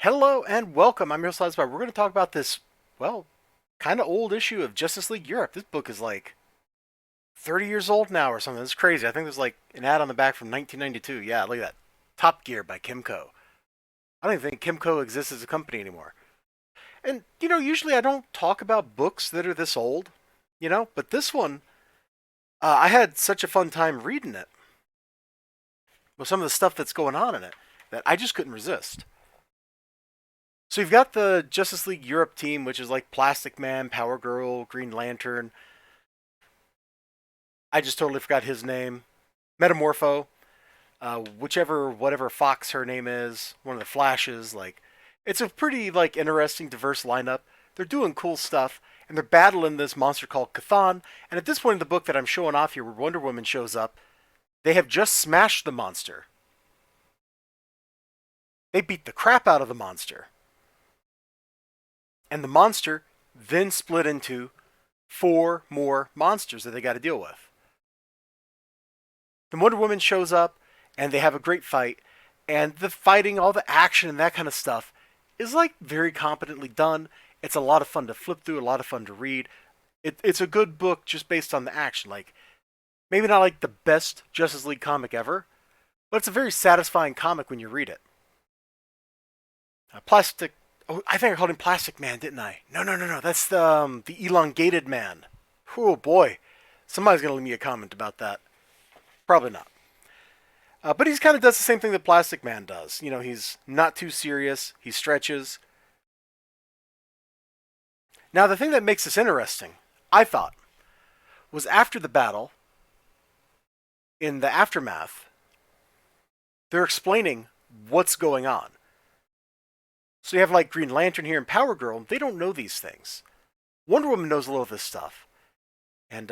Hello and welcome. I'm your host, Elizibar. We're going to talk about this, well, kind of old issue of Justice League Europe. This book is like 30 years old now or something. It's crazy. I think there's like an ad on the back from 1992. Yeah, look at that. Top Gear by Kimco. I don't even think Kimco exists as a company anymore. And, usually I don't talk about books that are this old, but this one, I had such a fun time reading it with some of the stuff that's going on in it that I just couldn't resist. So you've got the Justice League Europe team, which is like Plastic Man, Power Girl, Green Lantern. I just totally forgot his name. Metamorpho, whatever Fox her name is, one of the Flashes. Like, it's a pretty like interesting, diverse lineup. They're doing cool stuff, and they're battling this monster called Cthon. And at this point in the book that I'm showing off here, where Wonder Woman shows up, they have just smashed the monster. They beat the crap out of the monster. And the monster then split into four more monsters that they got to deal with. Then Wonder Woman shows up, and they have a great fight. And the fighting, all the action, and that kind of stuff is like very competently done. It's a lot of fun to flip through, a lot of fun to read. It's a good book just based on the action. Like, maybe not like the best Justice League comic ever, but it's a very satisfying comic when you read it. Plastic. Oh, I think I called him Plastic Man, didn't I? No. That's the elongated man. Oh boy, somebody's gonna leave me a comment about that. Probably not. But he kind of does the same thing that Plastic Man does. He's not too serious. He stretches. Now, the thing that makes this interesting, I thought, was after the battle, in the aftermath, they're explaining what's going on. So you have like Green Lantern here and Power Girl. They don't know these things. Wonder Woman knows a little of this stuff. And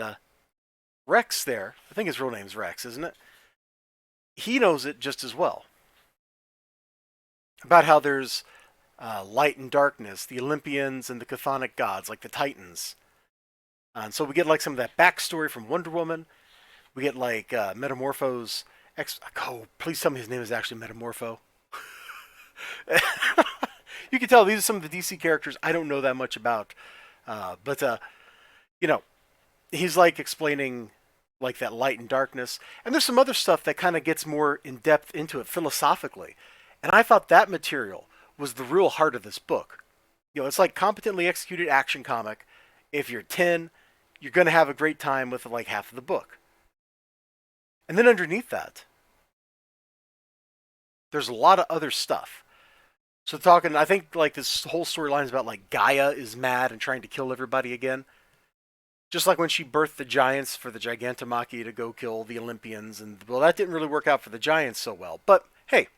Rex there, I think his real name's Rex, isn't it? He knows it just as well. About how there's light and darkness, the Olympians and the chthonic gods, like the Titans. And so we get like some of that backstory from Wonder Woman. We get like Metamorpho's oh, please tell me his name is actually Metamorpho. You can tell these are some of the DC characters I don't know that much about. But you know, he's like explaining like that light and darkness. And there's some other stuff that kind of gets more in depth into it philosophically. And I thought that material was the real heart of this book. It's like competently executed action comic. If you're 10, you're going to have a great time with like half of the book. And then underneath that, there's a lot of other stuff. So talking, I think like this whole storyline is about like Gaia is mad and trying to kill everybody again. Just like when she birthed the giants for the Gigantomachy to go kill the Olympians, and well, that didn't really work out for the giants so well. But hey,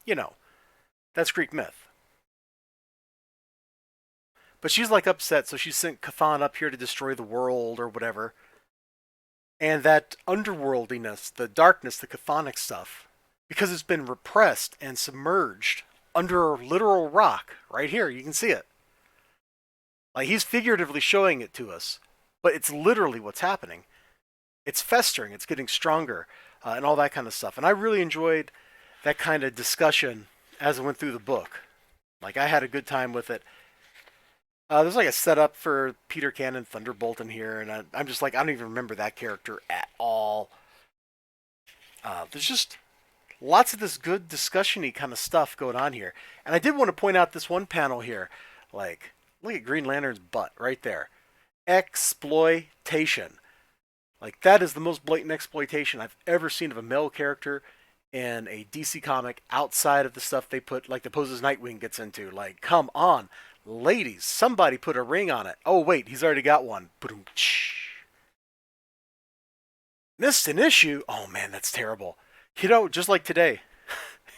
you know, that's Greek myth. But she's like upset, so she sent Cthon up here to destroy the world or whatever. And that underworldiness, the darkness, the chthonic stuff, because it's been repressed and submerged under a literal rock, right here, you can see it. Like he's figuratively showing it to us, but it's literally what's happening. It's festering, it's getting stronger, and all that kind of stuff. And I really enjoyed that kind of discussion as I went through the book. Like I had a good time with it. There's like a setup for Peter Cannon Thunderbolt in here, and I'm just like, I don't even remember that character at all. There's just lots of this good discussion-y kind of stuff going on here. And I did want to point out this one panel here. Like, look at Green Lantern's butt right there. Exploitation. Like, that is the most blatant exploitation I've ever seen of a male character in a DC comic outside of the stuff they put, like the poses Nightwing gets into. Like, come on. Ladies, somebody put a ring on it. Oh, wait, he's already got one. Missed an issue? Oh, man, that's terrible. Just like today,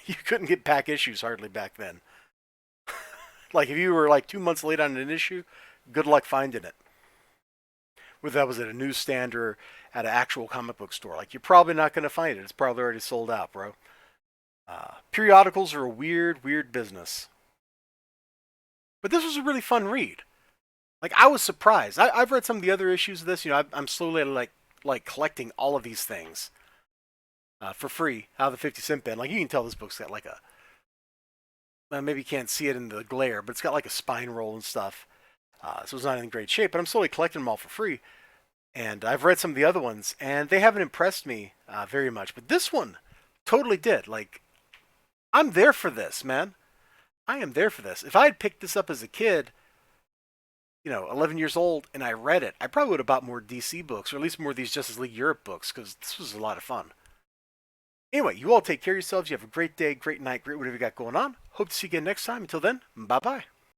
you couldn't get back issues hardly back then. Like, if you were like 2 months late on an issue, good luck finding it. Whether that was at a newsstand or at an actual comic book store. Like, you're probably not going to find it. It's probably already sold out, bro. Periodicals are a weird, weird business. But this was a really fun read. Like, I was surprised. I've read some of the other issues of this. I'm slowly like collecting all of these things for free out of the 50-cent bin. Like, you can tell this book's got like a maybe you can't see it in the glare, but it's got like a spine roll and stuff. So it's not in great shape, but I'm slowly collecting them all for free. And I've read some of the other ones, and they haven't impressed me very much. But this one totally did. Like, I'm there for this, man. I am there for this. If I had picked this up as a kid, 11 years old, and I read it, I probably would have bought more DC books, or at least more of these Justice League Europe books, because this was a lot of fun. Anyway, you all take care of yourselves. You have a great day, great night, great whatever you got going on. Hope to see you again next time. Until then, bye bye.